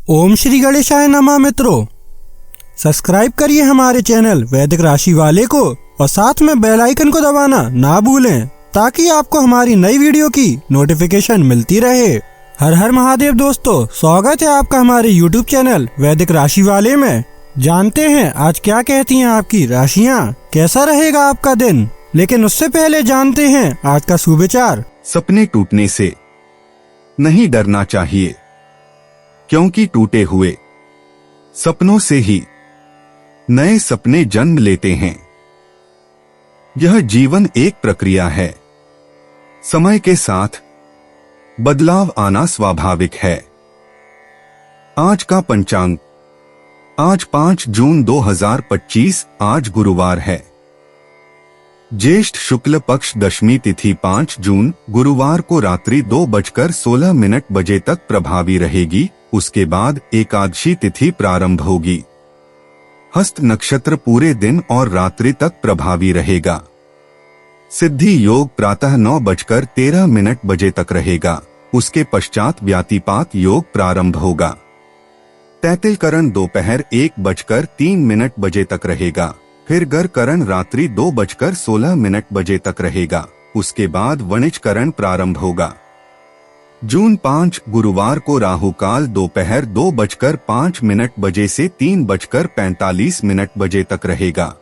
ओम श्री गणेशाय नमः। मित्रों, सब्सक्राइब करिए हमारे चैनल वैदिक राशि वाले को और साथ में बेल आइकन को दबाना ना भूलें ताकि आपको हमारी नई वीडियो की नोटिफिकेशन मिलती रहे। हर हर महादेव दोस्तों, स्वागत है आपका हमारे YouTube चैनल वैदिक राशि वाले में। जानते हैं आज क्या कहती हैं आपकी राशियां, कैसा रहेगा आपका दिन। लेकिन उससे पहले जानते हैं आज का सुविचार। सपने टूटने से नहीं डरना चाहिए, क्योंकि टूटे हुए सपनों से ही नए सपने जन्म लेते हैं। यह जीवन एक प्रक्रिया है, समय के साथ बदलाव आना स्वाभाविक है। आज का पंचांग, आज 5 जून 2025, आज गुरुवार है। ज्येष्ठ शुक्ल पक्ष दशमी तिथि 5 जून गुरुवार को रात्रि 2:16 तक प्रभावी रहेगी। उसके बाद एकादशी तिथि प्रारंभ होगी। हस्त नक्षत्र पूरे दिन और रात्रि तक प्रभावी रहेगा। सिद्धि योग प्रातः 9:13 तक रहेगा। उसके पश्चात व्यातिपात योग प्रारंभ होगा। तैतिल करण दोपहर 1:03 तक रहेगा। फिर गर करण रात्रि 2:16 तक रहेगा। उसके बाद वणिज करण प्रारंभ होगा। जून 5 गुरुवार को राहु काल दोपहर 2:05 से 3:45 तक रहेगा।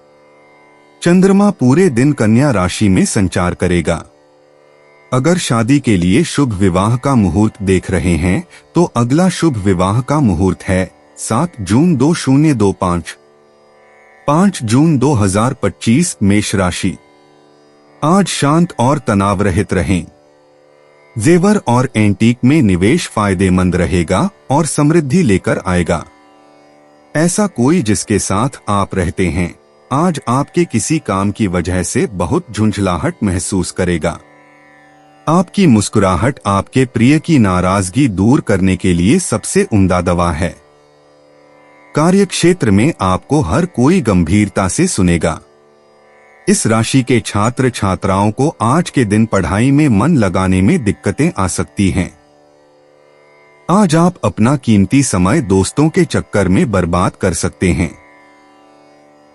चंद्रमा पूरे दिन कन्या राशि में संचार करेगा। अगर शादी के लिए शुभ विवाह का मुहूर्त देख रहे हैं तो अगला शुभ विवाह का मुहूर्त है 7 जून 2025। 5 जून 2025 मेष राशि। आज शांत और तनाव रहित रहें। जेवर और एंटीक में निवेश फायदेमंद रहेगा और समृद्धि लेकर आएगा। ऐसा कोई जिसके साथ आप रहते हैं आज आपके किसी काम की वजह से बहुत झुंझलाहट महसूस करेगा। आपकी मुस्कुराहट आपके प्रिय की नाराजगी दूर करने के लिए सबसे उम्दा दवा है। कार्यक्षेत्र में आपको हर कोई गंभीरता से सुनेगा। इस राशि के छात्र छात्राओं को आज के दिन पढ़ाई में मन लगाने में दिक्कतें आ सकती हैं। आज आप अपना कीमती समय दोस्तों के चक्कर में बर्बाद कर सकते हैं।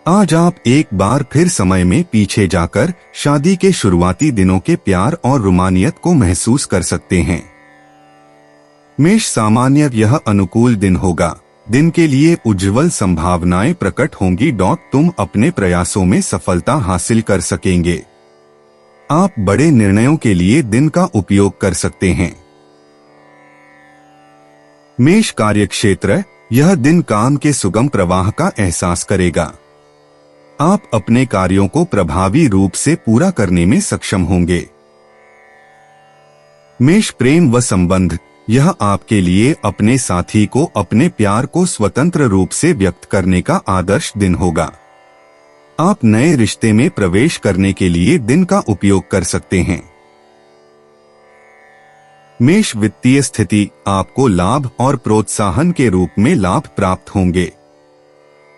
आज आप एक बार फिर समय में पीछे जाकर शादी के शुरुआती दिनों के प्यार और रोमानियत को महसूस कर सकते हैं। मेष सामान्य यह अनुकूल दिन होगा। दिन के लिए उज्जवल संभावनाएं प्रकट होंगी। तुम अपने प्रयासों में सफलता हासिल कर सकेंगे। आप बड़े निर्णयों के लिए दिन का उपयोग कर सकते हैं। मेष कार्यक्षेत्र, यह दिन काम के सुगम प्रवाह का एहसास करेगा। आप अपने कार्यों को प्रभावी रूप से पूरा करने में सक्षम होंगे। मेष प्रेम व संबंध, यह आपके लिए अपने साथी को अपने प्यार को स्वतंत्र रूप से व्यक्त करने का आदर्श दिन होगा। आप नए रिश्ते में प्रवेश करने के लिए दिन का उपयोग कर सकते हैं। मेष वित्तीय स्थिति, आपको लाभ और प्रोत्साहन के रूप में लाभ प्राप्त होंगे।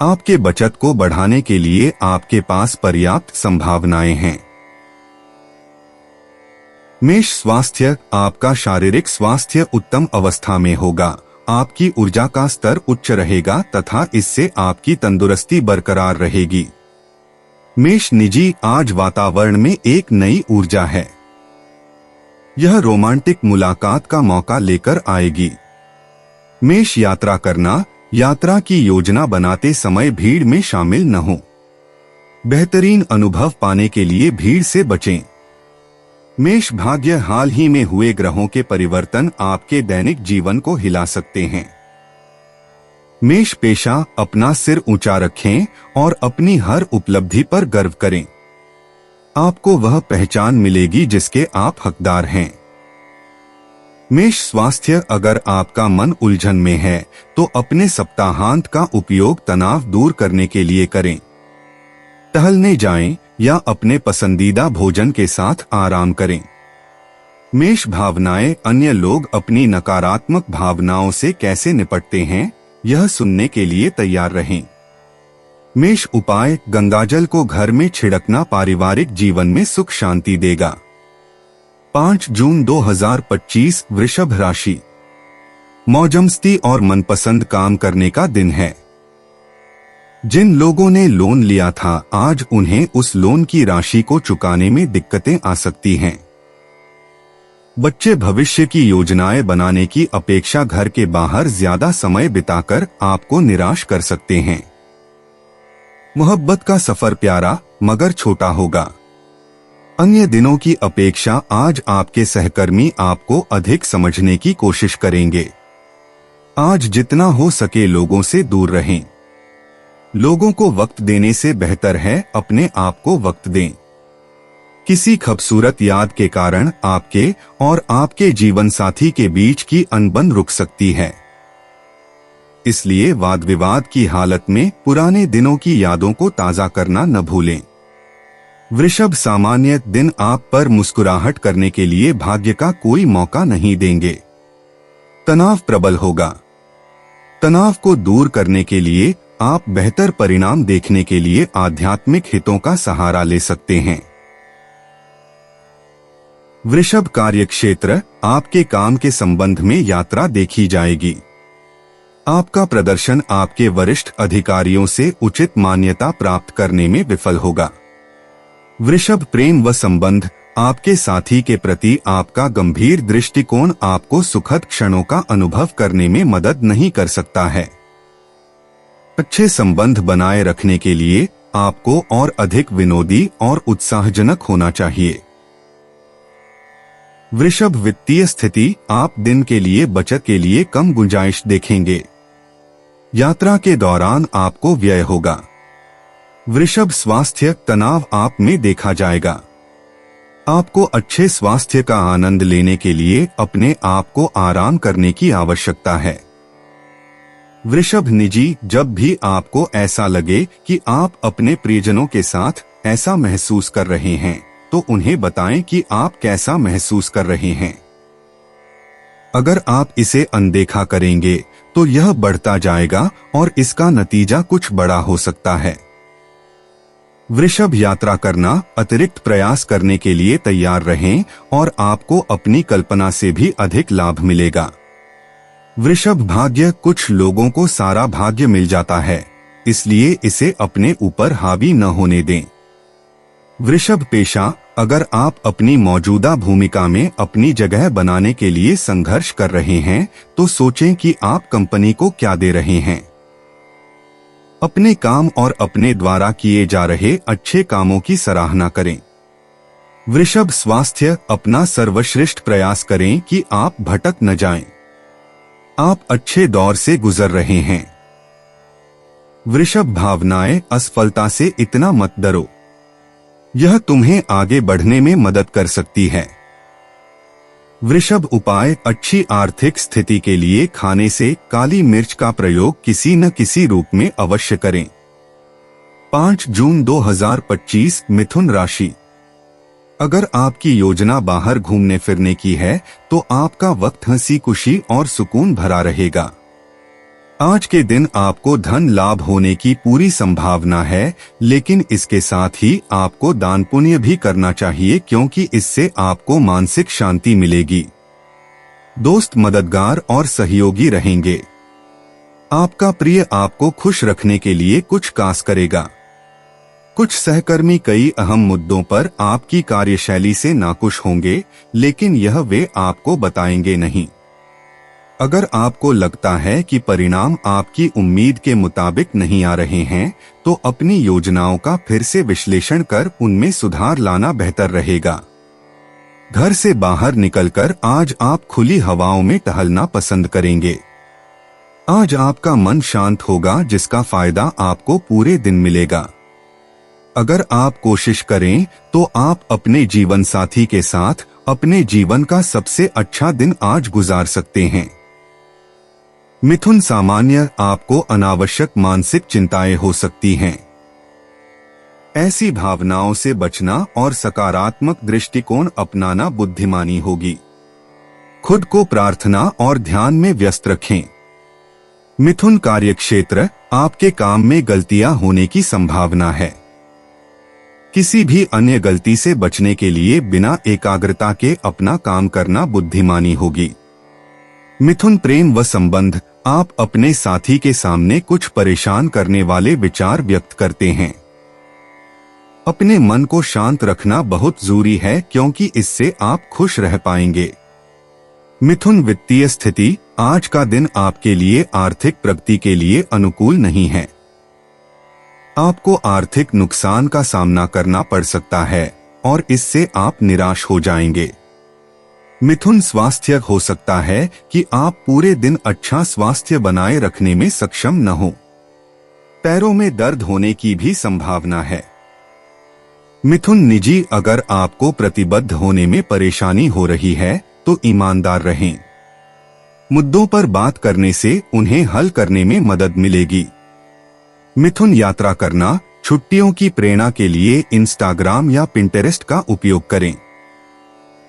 आपके बचत को बढ़ाने के लिए आपके पास पर्याप्त संभावनाएं हैं। मेष स्वास्थ्य, आपका शारीरिक स्वास्थ्य उत्तम अवस्था में होगा। आपकी ऊर्जा का स्तर उच्च रहेगा तथा इससे आपकी तंदुरुस्ती बरकरार रहेगी। मेष निजी, आज वातावरण में एक नई ऊर्जा है। यह रोमांटिक मुलाकात का मौका लेकर आएगी। मेष यात्रा करना, यात्रा की योजना बनाते समय भीड़ में शामिल न हो। बेहतरीन अनुभव पाने के लिए भीड़ से बचें। मेष भाग्य, हाल ही में हुए ग्रहों के परिवर्तन आपके दैनिक जीवन को हिला सकते हैं। मेष पेशा, अपना सिर ऊंचा रखें और अपनी हर उपलब्धि पर गर्व करें। आपको वह पहचान मिलेगी जिसके आप हकदार हैं। मेष स्वास्थ्य, अगर आपका मन उलझन में है तो अपने सप्ताहांत का उपयोग तनाव दूर करने के लिए करें। टहलने जाएं या अपने पसंदीदा भोजन के साथ आराम करें। मेष भावनाएं, अन्य लोग अपनी नकारात्मक भावनाओं से कैसे निपटते हैं यह सुनने के लिए तैयार रहें। मेष उपाय, गंगाजल को घर में छिड़कना पारिवारिक जीवन में सुख शांति देगा। 5 जून 2025 वृषभ राशि। मौजमस्ती और मनपसंद काम करने का दिन है। जिन लोगों ने लोन लिया था, आज उन्हें उस लोन की राशि को चुकाने में दिक्कतें आ सकती हैं। बच्चे भविष्य की योजनाएं बनाने की अपेक्षा घर के बाहर ज्यादा समय बिताकर आपको निराश कर सकते हैं। मोहब्बत का सफर प्यारा मगर छोटा होगा। अन्य दिनों की अपेक्षा आज आपके सहकर्मी आपको अधिक समझने की कोशिश करेंगे। आज जितना हो सके लोगों से दूर रहें। लोगों को वक्त देने से बेहतर है अपने आप को वक्त दें। किसी खूबसूरत याद के कारण आपके और आपके जीवन साथी के बीच की अनबन रुक सकती है। इसलिए वाद विवाद की हालत में पुराने दिनों की यादों को ताजा करना न भूलें। वृषभ, सामान्य दिन आप पर मुस्कुराहट करने के लिए भाग्य का कोई मौका नहीं देंगे। तनाव प्रबल होगा। तनाव को दूर करने के लिए आप बेहतर परिणाम देखने के लिए आध्यात्मिक हितों का सहारा ले सकते हैं। वृषभ, कार्यक्षेत्र, आपके काम के संबंध में यात्रा देखी जाएगी। आपका प्रदर्शन आपके वरिष्ठ अधिकारियों से उचित मान्यता प्राप्त करने में विफल होगा। वृषभ, प्रेम व संबंध, आपके साथी के प्रति आपका गंभीर दृष्टिकोण आपको सुखद क्षणों का अनुभव करने में मदद नहीं कर सकता है। अच्छे संबंध बनाए रखने के लिए आपको और अधिक विनोदी और उत्साहजनक होना चाहिए। वृषभ, वित्तीय स्थिति, आप दिन के लिए बचत के लिए कम गुंजाइश देखेंगे। यात्रा के दौरान आपको व्यय होगा। वृषभ, स्वास्थ्य, तनाव आप में देखा जाएगा। आपको अच्छे स्वास्थ्य का आनंद लेने के लिए अपने आप को आराम करने की आवश्यकता है। वृषभ, निजी, जब भी आपको ऐसा लगे कि आप अपने प्रियजनों के साथ ऐसा महसूस कर रहे हैं तो उन्हें बताएं कि आप कैसा महसूस कर रहे हैं। अगर आप इसे अनदेखा करेंगे तो यह बढ़ता जाएगा और इसका नतीजा कुछ बड़ा हो सकता है। वृषभ, यात्रा करना, अतिरिक्त प्रयास करने के लिए तैयार रहें और आपको अपनी कल्पना से भी अधिक लाभ मिलेगा। वृषभ, भाग्य, कुछ लोगों को सारा भाग्य मिल जाता है, इसलिए इसे अपने ऊपर हावी न होने दें। वृषभ, पेशा, अगर आप अपनी मौजूदा भूमिका में अपनी जगह बनाने के लिए संघर्ष कर रहे हैं तो सोचें कि आप कंपनी को क्या दे रहे हैं। अपने काम और अपने द्वारा किए जा रहे अच्छे कामों की सराहना करें। वृषभ, स्वास्थ्य, अपना सर्वश्रेष्ठ प्रयास करें कि आप भटक न जाएं। आप अच्छे दौर से गुजर रहे हैं। वृषभ, भावनाएं, असफलता से इतना मत डरो, यह तुम्हें आगे बढ़ने में मदद कर सकती है। वृषभ, उपाय, अच्छी आर्थिक स्थिति के लिए खाने से काली मिर्च का प्रयोग किसी न किसी रूप में अवश्य करें। 5 जून 2025, मिथुन राशि, अगर आपकी योजना बाहर घूमने फिरने की है तो आपका वक्त हंसी खुशी और सुकून भरा रहेगा। आज के दिन आपको धन लाभ होने की पूरी संभावना है, लेकिन इसके साथ ही आपको दान पुण्य भी करना चाहिए क्योंकि इससे आपको मानसिक शांति मिलेगी। दोस्त मददगार और सहयोगी रहेंगे। आपका प्रिय आपको खुश रखने के लिए कुछ खास करेगा। कुछ सहकर्मी कई अहम मुद्दों पर आपकी कार्यशैली से नाखुश होंगे, लेकिन यह वे आपको बताएंगे नहीं। अगर आपको लगता है कि परिणाम आपकी उम्मीद के मुताबिक नहीं आ रहे हैं, तो अपनी योजनाओं का फिर से विश्लेषण कर उनमें सुधार लाना बेहतर रहेगा। घर से बाहर निकलकर आज आप खुली हवाओं में टहलना पसंद करेंगे। आज आपका मन शांत होगा, जिसका फायदा आपको पूरे दिन मिलेगा। अगर आप कोशिश करें तो आप अपने जीवन साथी के साथ अपने जीवन का सबसे अच्छा दिन आज गुजार सकते हैं। मिथुन, सामान्य, आपको अनावश्यक मानसिक चिंताएं हो सकती हैं। ऐसी भावनाओं से बचना और सकारात्मक दृष्टिकोण अपनाना बुद्धिमानी होगी। खुद को प्रार्थना और ध्यान में व्यस्त रखें। मिथुन, कार्यक्षेत्र, आपके काम में गलतियां होने की संभावना है। किसी भी अन्य गलती से बचने के लिए बिना एकाग्रता के अपना काम करना बुद्धिमानी होगी। मिथुन प्रेम व संबंध, आप अपने साथी के सामने कुछ परेशान करने वाले विचार व्यक्त करते हैं। अपने मन को शांत रखना बहुत जरूरी है क्योंकि इससे आप खुश रह पाएंगे। मिथुन वित्तीय स्थिति, आज का दिन आपके लिए आर्थिक प्रगति के लिए अनुकूल नहीं है। आपको आर्थिक नुकसान का सामना करना पड़ सकता है और इससे आप निराश हो जाएंगे। मिथुन स्वास्थ्य, हो सकता है कि आप पूरे दिन अच्छा स्वास्थ्य बनाए रखने में सक्षम न हो। पैरों में दर्द होने की भी संभावना है। मिथुन निजी, अगर आपको प्रतिबद्ध होने में परेशानी हो रही है तो ईमानदार रहें। मुद्दों पर बात करने से उन्हें हल करने में मदद मिलेगी। मिथुन यात्रा करना, छुट्टियों की प्रेरणा के लिए इंस्टाग्राम या पिंटरेस्ट का उपयोग करें।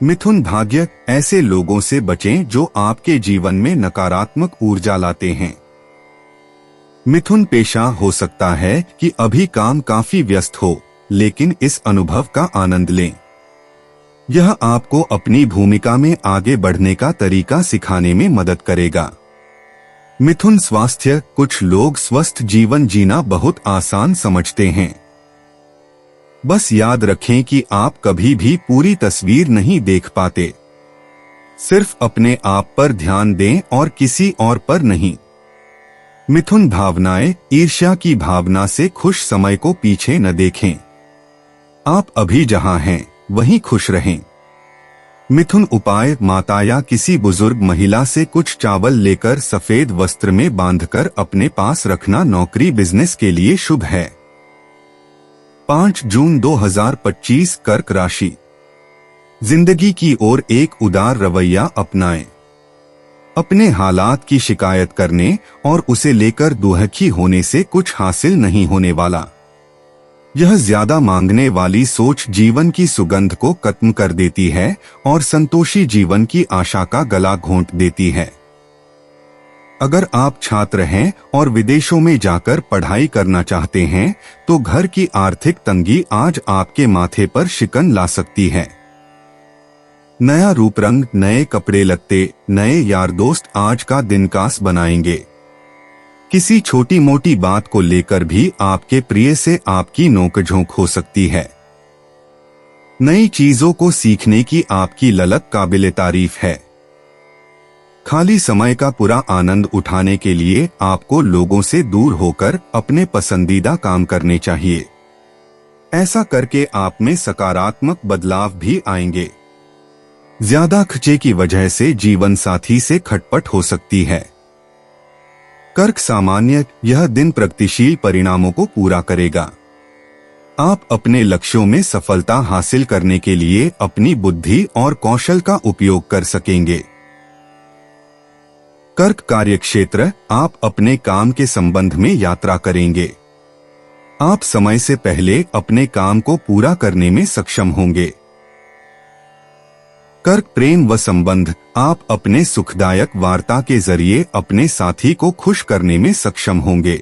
मिथुन भाग्य, ऐसे लोगों से बचें जो आपके जीवन में नकारात्मक ऊर्जा लाते हैं। मिथुन पेशा, हो सकता है कि अभी काम काफी व्यस्त हो, लेकिन इस अनुभव का आनंद लें। यह आपको अपनी भूमिका में आगे बढ़ने का तरीका सिखाने में मदद करेगा। मिथुन स्वास्थ्य, कुछ लोग स्वस्थ जीवन जीना बहुत आसान समझते हैं। बस याद रखें कि आप कभी भी पूरी तस्वीर नहीं देख पाते। सिर्फ अपने आप पर ध्यान दें और किसी और पर नहीं। मिथुन भावनाएं, ईर्ष्या की भावना से खुश समय को पीछे न देखें। आप अभी जहां हैं वहीं खुश रहें। मिथुन उपाय, माता या किसी बुजुर्ग महिला से कुछ चावल लेकर सफेद वस्त्र में बांधकर अपने पास रखना नौकरी बिजनेस के लिए शुभ है। 5 जून 2025 कर्क राशि। जिंदगी की ओर एक उदार रवैया अपनाएं। अपने हालात की शिकायत करने और उसे लेकर दुखी होने से कुछ हासिल नहीं होने वाला। यह ज्यादा मांगने वाली सोच जीवन की सुगंध को खत्म कर देती है और संतोषी जीवन की आशा का गला घोंट देती है। अगर आप छात्र हैं और विदेशों में जाकर पढ़ाई करना चाहते हैं तो घर की आर्थिक तंगी आज आपके माथे पर शिकन ला सकती है। नया रूप रंग, नए कपड़े लत्ते, नए यार दोस्त आज का दिन खास बनाएंगे। किसी छोटी मोटी बात को लेकर भी आपके प्रिय से आपकी नोकझोंक हो सकती है। नई चीजों को सीखने की आपकी ललक काबिले तारीफ है। खाली समय का पूरा आनंद उठाने के लिए आपको लोगों से दूर होकर अपने पसंदीदा काम करने चाहिए। ऐसा करके आप में सकारात्मक बदलाव भी आएंगे। ज्यादा खर्चे की वजह से जीवन साथी से खटपट हो सकती है। कर्क सामान्य, यह दिन प्रगतिशील परिणामों को पूरा करेगा। आप अपने लक्ष्यों में सफलता हासिल करने के लिए अपनी बुद्धि और कौशल का उपयोग कर सकेंगे। कर्क कार्यक्षेत्र, आप अपने काम के संबंध में यात्रा करेंगे। आप समय से पहले अपने काम को पूरा करने में सक्षम होंगे। कर्क प्रेम व संबंध, आप अपने सुखदायक वार्ता के जरिए अपने साथी को खुश करने में सक्षम होंगे।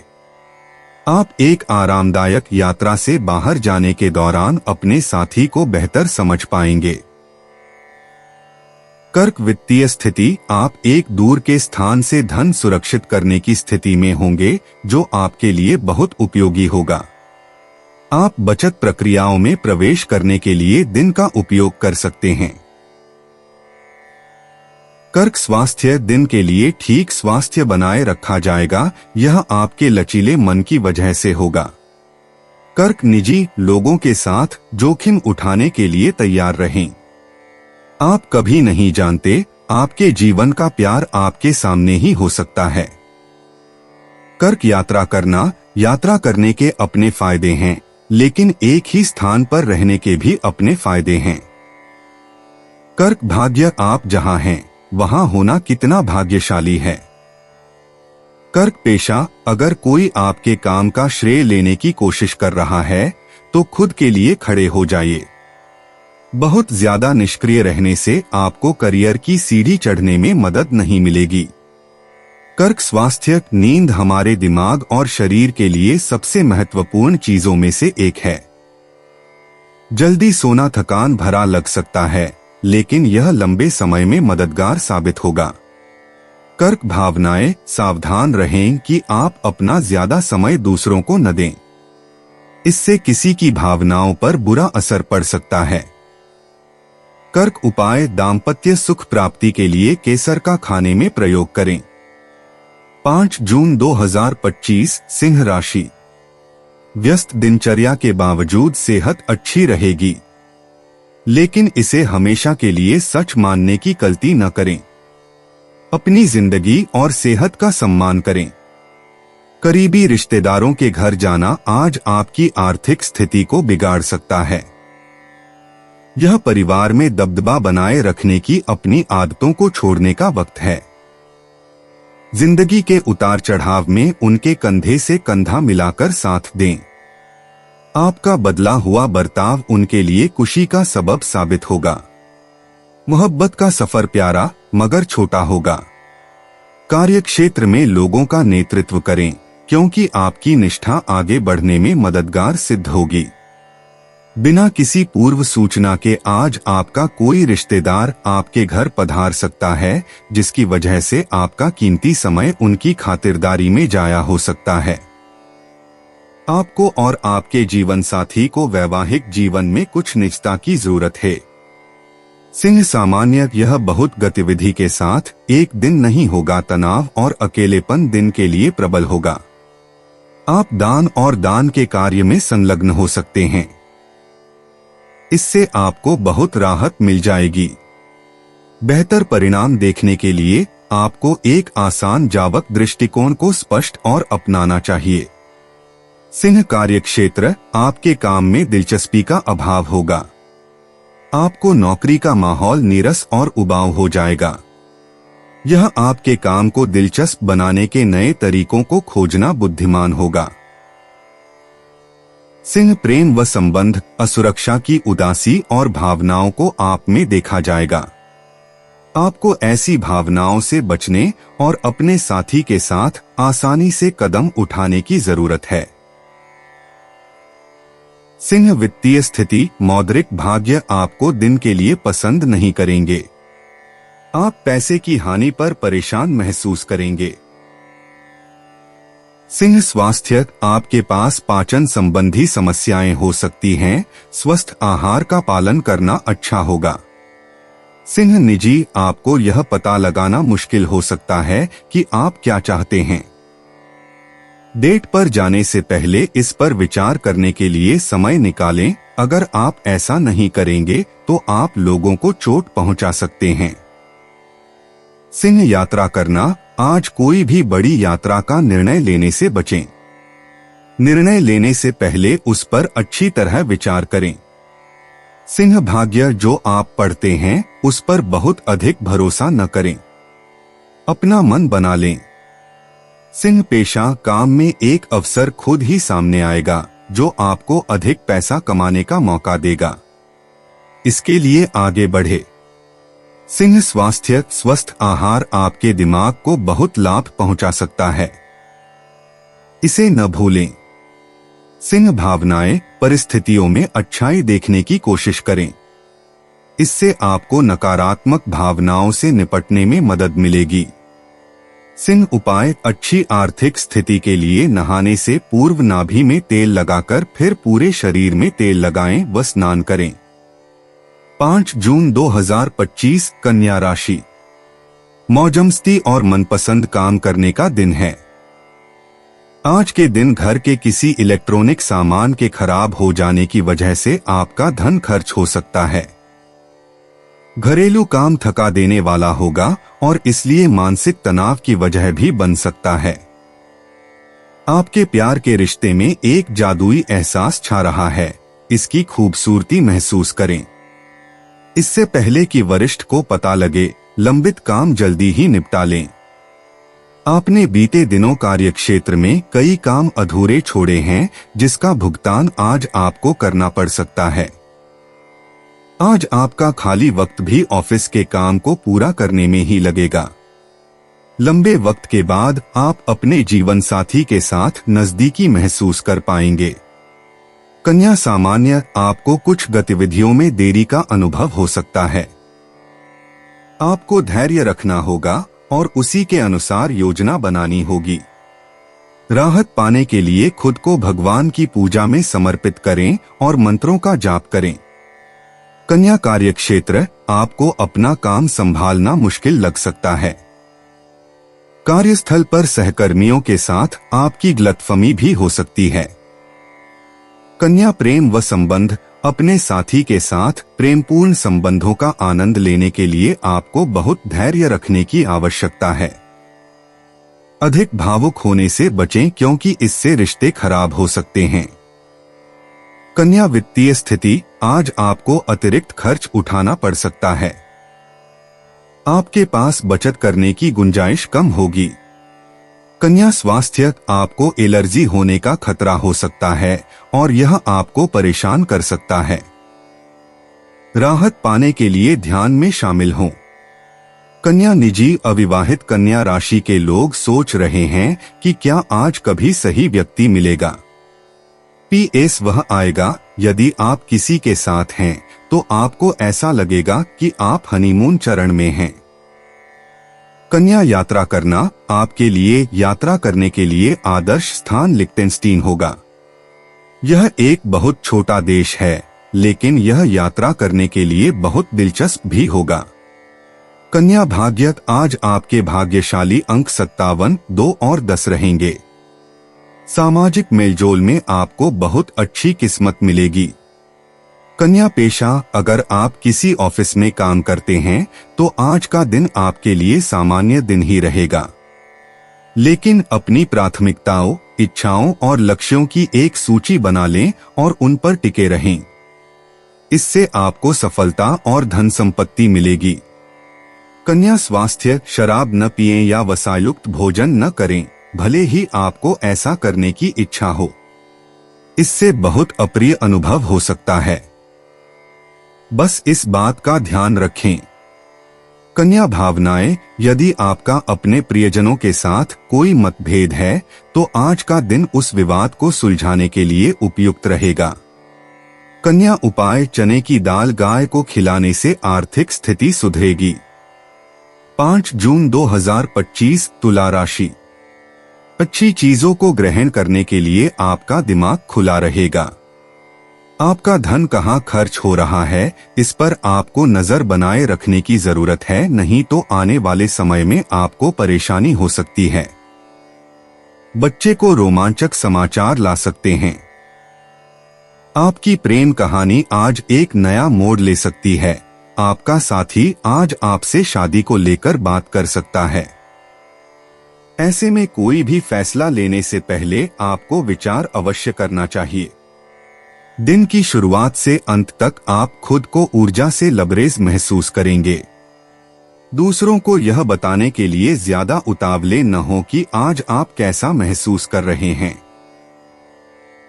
आप एक आरामदायक यात्रा से बाहर जाने के दौरान अपने साथी को बेहतर समझ पाएंगे। कर्क वित्तीय स्थिति, आप एक दूर के स्थान से धन सुरक्षित करने की स्थिति में होंगे जो आपके लिए बहुत उपयोगी होगा। आप बचत प्रक्रियाओं में प्रवेश करने के लिए दिन का उपयोग कर सकते हैं। कर्क स्वास्थ्य, दिन के लिए ठीक स्वास्थ्य बनाए रखा जाएगा, यह आपके लचीले मन की वजह से होगा। कर्क निजी, लोगों के साथ जोखिम उठाने के लिए तैयार रहें। आप कभी नहीं जानते, आपके जीवन का प्यार आपके सामने ही हो सकता है। कर्क यात्रा करना, यात्रा करने के अपने फायदे हैं, लेकिन एक ही स्थान पर रहने के भी अपने फायदे हैं। कर्क भाग्य, आप जहां हैं वहां होना कितना भाग्यशाली है। कर्क पेशा, अगर कोई आपके काम का श्रेय लेने की कोशिश कर रहा है तो खुद के लिए खड़े हो जाइए। बहुत ज्यादा निष्क्रिय रहने से आपको करियर की सीढ़ी चढ़ने में मदद नहीं मिलेगी। कर्क स्वास्थ्य, नींद हमारे दिमाग और शरीर के लिए सबसे महत्वपूर्ण चीजों में से एक है। जल्दी सोना थकान भरा लग सकता है, लेकिन यह लंबे समय में मददगार साबित होगा। कर्क भावनाएं, सावधान रहें कि आप अपना ज्यादा समय दूसरों को न दें। इससे किसी की भावनाओं पर बुरा असर पड़ सकता है। कर्क उपाय, दाम्पत्य सुख प्राप्ति के लिए केसर का खाने में प्रयोग करें। 5 जून 2025 सिंह राशि। व्यस्त दिनचर्या के बावजूद सेहत अच्छी रहेगी, लेकिन इसे हमेशा के लिए सच मानने की गलती न करें। अपनी जिंदगी और सेहत का सम्मान करें। करीबी रिश्तेदारों के घर जाना आज आपकी आर्थिक स्थिति को बिगाड़ सकता है। यह परिवार में दबदबा बनाए रखने की अपनी आदतों को छोड़ने का वक्त है। जिंदगी के उतार चढ़ाव में उनके कंधे से कंधा मिलाकर साथ दें। आपका बदला हुआ बर्ताव उनके लिए खुशी का सबब साबित होगा। मोहब्बत का सफर प्यारा मगर छोटा होगा। कार्यक्षेत्र में लोगों का नेतृत्व करें, क्योंकि आपकी निष्ठा आगे बढ़ने में मददगार सिद्ध होगी। बिना किसी पूर्व सूचना के आज आपका कोई रिश्तेदार आपके घर पधार सकता है, जिसकी वजह से आपका कीमती समय उनकी खातिरदारी में जाया हो सकता है। आपको और आपके जीवन साथी को वैवाहिक जीवन में कुछ निजता की जरूरत है। सिंह सामान्य यह बहुत गतिविधि के साथ एक दिन नहीं होगा। तनाव और अकेलेपन दिन के लिए प्रबल होगा। आप दान और दान के कार्य में संलग्न हो सकते हैं। इससे आपको बहुत राहत मिल जाएगी। बेहतर परिणाम देखने के लिए आपको एक आसान जावक दृष्टिकोण को स्पष्ट और अपनाना चाहिए। सिंह कार्यक्षेत्र, आपके काम में दिलचस्पी का अभाव होगा। आपको नौकरी का माहौल नीरस और उबाऊ हो जाएगा। यह आपके काम को दिलचस्प बनाने के नए तरीकों को खोजना बुद्धिमान होगा। सिंह प्रेम व संबंध, असुरक्षा की उदासी और भावनाओं को आप में देखा जाएगा। आपको ऐसी भावनाओं से बचने और अपने साथी के साथ आसानी से कदम उठाने की जरूरत है। सिंह वित्तीय स्थिति, मौद्रिक भाग्य आपको दिन के लिए पसंद नहीं करेंगे। आप पैसे की हानि पर परेशान महसूस करेंगे। सिंह स्वास्थ्य, आपके पास पाचन संबंधी समस्याएं हो सकती हैं। स्वस्थ आहार का पालन करना अच्छा होगा। सिंह निजी, आपको यह पता लगाना मुश्किल हो सकता है कि आप क्या चाहते हैं। डेट पर जाने से पहले इस पर विचार करने के लिए समय निकालें। अगर आप ऐसा नहीं करेंगे तो आप लोगों को चोट पहुंचा सकते हैं। सिंह यात्रा करना, आज कोई भी बड़ी यात्रा का निर्णय लेने से बचें। निर्णय लेने से पहले उस पर अच्छी तरह विचार करें। सिंह भाग्य, जो आप पढ़ते हैं उस पर बहुत अधिक भरोसा न करें। अपना मन बना लें। सिंह पेशा, काम में एक अवसर खुद ही सामने आएगा जो आपको अधिक पैसा कमाने का मौका देगा। इसके लिए आगे बढ़े। सिंह स्वास्थ्य, स्वस्थ आहार आपके दिमाग को बहुत लाभ पहुंचा सकता है। इसे न भूलें। सिंह भावनाएं, परिस्थितियों में अच्छाई देखने की कोशिश करें। इससे आपको नकारात्मक भावनाओं से निपटने में मदद मिलेगी। सिंह उपाय, अच्छी आर्थिक स्थिति के लिए नहाने से पूर्व नाभि में तेल लगाकर फिर पूरे शरीर में तेल लगाएं व स्नान करें। 5 जून 2025 कन्या राशि। मौजमस्ती और मनपसंद काम करने का दिन है। आज के दिन घर के किसी इलेक्ट्रॉनिक सामान के खराब हो जाने की वजह से आपका धन खर्च हो सकता है। घरेलू काम थका देने वाला होगा और इसलिए मानसिक तनाव की वजह भी बन सकता है। आपके प्यार के रिश्ते में एक जादुई एहसास छा रहा है। इसकी खूबसूरती महसूस करें। इससे पहले कि वरिष्ठ को पता लगे, लंबित काम जल्दी ही निपटा लें। आपने बीते दिनों कार्यक्षेत्र में कई काम अधूरे छोड़े हैं, जिसका भुगतान आज आपको करना पड़ सकता है। आज आपका खाली वक्त भी ऑफिस के काम को पूरा करने में ही लगेगा। लंबे वक्त के बाद आप अपने जीवन साथी के साथ नजदीकी महसूस कर पाएंगे। कन्या सामान्य, आपको कुछ गतिविधियों में देरी का अनुभव हो सकता है। आपको धैर्य रखना होगा और उसी के अनुसार योजना बनानी होगी। राहत पाने के लिए खुद को भगवान की पूजा में समर्पित करें और मंत्रों का जाप करें। कन्या कार्यक्षेत्र, आपको अपना काम संभालना मुश्किल लग सकता है। कार्यस्थल पर सहकर्मियों के साथ आपकी गलतफहमी भी हो सकती है। कन्या प्रेम व संबंध, अपने साथी के साथ प्रेमपूर्ण संबंधों का आनंद लेने के लिए आपको बहुत धैर्य रखने की आवश्यकता है। अधिक भावुक होने से बचें क्योंकि इससे रिश्ते खराब हो सकते हैं। कन्या वित्तीय स्थिति, आज आपको अतिरिक्त खर्च उठाना पड़ सकता है। आपके पास बचत करने की गुंजाइश कम होगी। कन्या स्वास्थ्य, आपको एलर्जी होने का खतरा हो सकता है और यह आपको परेशान कर सकता है। राहत पाने के लिए ध्यान में शामिल हों। कन्या निजी, अविवाहित कन्या राशि के लोग सोच रहे हैं कि क्या आज कभी सही व्यक्ति मिलेगा। PS वह आएगा। यदि आप किसी के साथ हैं तो आपको ऐसा लगेगा कि आप हनीमून चरण में हैं। कन्या यात्रा करना, आपके लिए यात्रा करने के लिए आदर्श स्थान लिक्टेनस्टीन होगा। यह एक बहुत छोटा देश है, लेकिन यह यात्रा करने के लिए बहुत दिलचस्प भी होगा। कन्या भाग्य, आज आपके भाग्यशाली अंक 57, 2 और 10 रहेंगे। सामाजिक मेलजोल में आपको बहुत अच्छी किस्मत मिलेगी। कन्या पेशा, अगर आप किसी ऑफिस में काम करते हैं तो आज का दिन आपके लिए सामान्य दिन ही रहेगा, लेकिन अपनी प्राथमिकताओं, इच्छाओं और लक्ष्यों की एक सूची बना लें और उन पर टिके रहें। इससे आपको सफलता और धन संपत्ति मिलेगी। कन्या स्वास्थ्य, शराब न पिएं या वसायुक्त भोजन न करें, भले ही आपको ऐसा करने की इच्छा हो। इससे बहुत अप्रिय अनुभव हो सकता है। बस इस बात का ध्यान रखें। कन्या भावनाएं, यदि आपका अपने प्रियजनों के साथ कोई मतभेद है तो आज का दिन उस विवाद को सुलझाने के लिए उपयुक्त रहेगा। कन्या उपाय, चने की दाल गाय को खिलाने से आर्थिक स्थिति सुधरेगी। 5 जून 2025, तुला राशि। अच्छी चीजों को ग्रहण करने के लिए आपका दिमाग खुला रहेगा। आपका धन कहाँ खर्च हो रहा है, इस पर आपको नजर बनाए रखने की जरूरत है, नहीं तो आने वाले समय में आपको परेशानी हो सकती है। बच्चे को रोमांचक समाचार ला सकते हैं। आपकी प्रेम कहानी आज एक नया मोड़ ले सकती है। आपका साथी आज आपसे शादी को लेकर बात कर सकता है। ऐसे में कोई भी फैसला लेने से पहले आपको विचार अवश्य करना चाहिए। दिन की शुरुआत से अंत तक आप खुद को ऊर्जा से लबरेज महसूस करेंगे। दूसरों को यह बताने के लिए ज्यादा उतावले न हो कि आज आप कैसा महसूस कर रहे हैं।